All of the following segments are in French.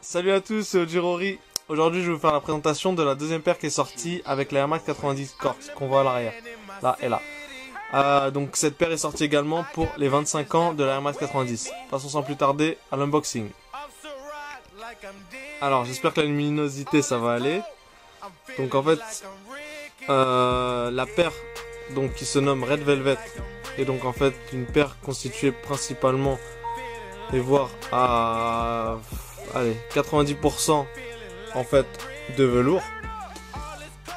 Salut à tous, c'est Ojirori. Aujourd'hui, je vais vous faire la présentation de la deuxième paire qui est sortie avec la Air Max 90 Corks qu'on voit à l'arrière. Là et là. Donc cette paire est sortie également pour les 25 ans de la Air Max 90. Passons sans plus tarder à l'unboxing. Alors, j'espère que la luminosité ça va aller. Donc en fait, la paire donc, qui se nomme Red Velvet est donc en fait une paire constituée principalement et voire à 90% en fait de velours.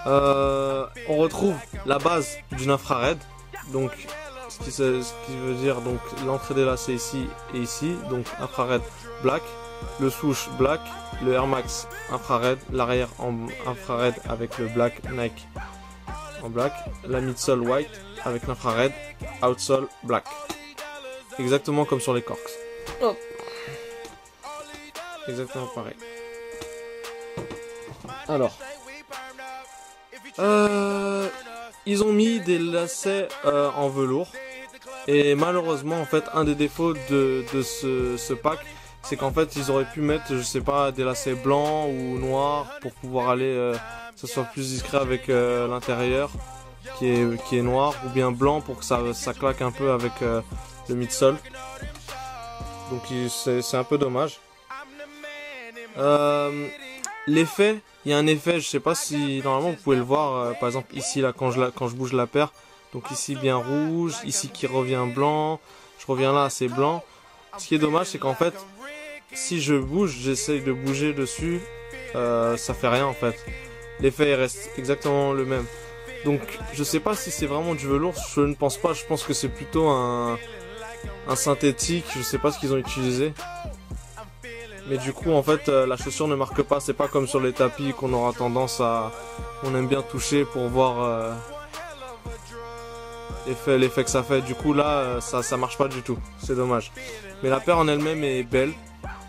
On retrouve la base d'une infrared, donc ce qui veut dire donc l'entrée des lacets ici et ici, donc infrared black, le swoosh black, le Air Max infrared, l'arrière en infrared avec le black Nike en black, la midsole white avec l'infrared, outsole black, exactement comme sur les Corks. Oh. Exactement pareil. Alors, ils ont mis des lacets en velours. Et malheureusement, en fait, un des défauts de ce pack, c'est qu'en fait, ils auraient pu mettre, je sais pas, des lacets blancs ou noirs pour pouvoir aller, que ce soit plus discret avec l'intérieur qui est noir, ou bien blanc pour que ça claque un peu avec le midsole. Donc c'est un peu dommage. L'effet, il y a un effet, je sais pas si normalement vous pouvez le voir, par exemple ici là quand je bouge la paire, donc ici bien rouge, ici qui revient blanc, je reviens là c'est blanc. Ce qui est dommage c'est qu'en fait si je bouge, j'essaye de bouger dessus, ça fait rien en fait. L'effet il reste exactement le même. Donc je sais pas si c'est vraiment du velours, je ne pense pas, je pense que c'est plutôt un synthétique, je sais pas ce qu'ils ont utilisé. Mais du coup en fait la chaussure ne marque pas, c'est pas comme sur les tapis qu'on aura tendance à... On aime bien toucher pour voir l'effet que ça fait. Du coup là ça marche pas du tout, c'est dommage. Mais la paire en elle-même est belle.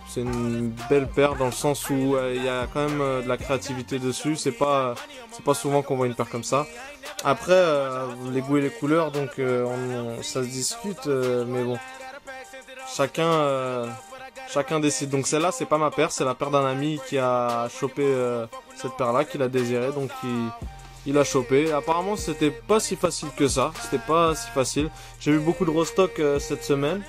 C'est une belle paire dans le sens où il y a quand même de la créativité dessus. C'est pas souvent qu'on voit une paire comme ça. Après les goûts et les couleurs donc ça se discute mais bon. Chacun décide. Donc celle-là c'est pas ma paire, c'est la paire d'un ami qui a chopé cette paire-là, qu'il a désiré, donc il l'a chopé. Apparemment c'était pas si facile que ça, c'était pas si facile. J'ai vu beaucoup de restock cette semaine,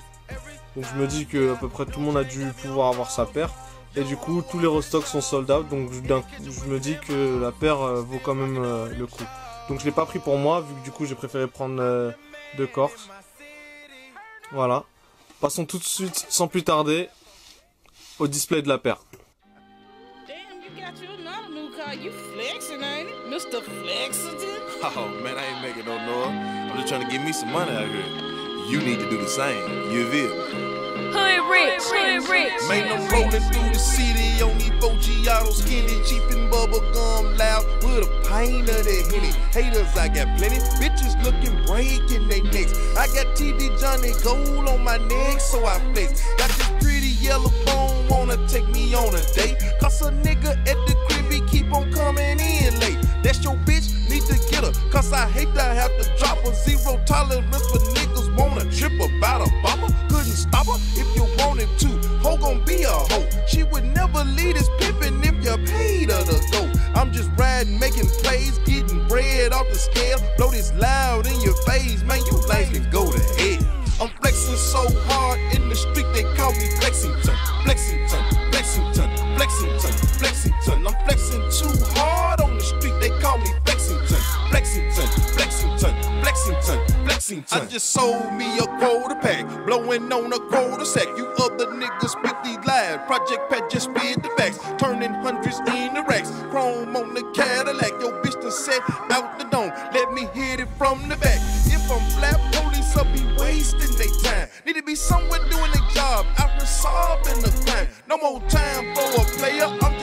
donc je me dis que à peu près tout le monde a dû pouvoir avoir sa paire. Et du coup tous les restocks sont sold out, donc je me dis que la paire vaut quand même le coup. Donc je l'ai pas pris pour moi, vu que du coup j'ai préféré prendre deux Corks. Voilà. Passons tout de suite, sans plus tarder, au display de la paire. Damn, you got you another new car. You flexing, ain't it? Mr. Flexington? Oh, man, I ain't making no noise. I'm just trying to get me some money out here. You need to do the same. You feel me? Hood rich. Man, I'm rolling through the city on these 4G skinny, cheap and bubble gum loud with a pain of that Henny. Haters, I got plenty. Bitches looking breaking they necks. I got TV Johnny Gold on my neck, so I flex. Got this pretty yellow phone, wanna take me on a date. Cause a nigga at the crib, he keep on coming in late. That's your bitch, need to get her. Cause I hate to have to drop her. Zero tolerance for niggas wanna trip about a bopper. Couldn't stop her if you wanted to. Ho gon' be a hoe. She would never lead this pimpin' if you paid her to go. I'm just riding, making plays, getting bread off the scale. Blow this loud in your face, man, you lames can go to hell. I'm flexing so hard in the street, they call me Flexington. Flexington, Flexington, Flexington, Flexington. I'm flexing too hard on the street, they call me Flexington. Flexington, Flexington, Flexington, Flexington. I just sold me a quarter pack, blowing on a quarter sack. You other niggas spit these lies, Project Pat just spit the facts, turning hundreds into racks. Chrome on the Cadillac, your bitch done set out the dome. Let me hit it from the back. If I'm flat, police will be wasting their time. Need to be somewhere doing their job, out resolving the crime. No more time for a player, I'm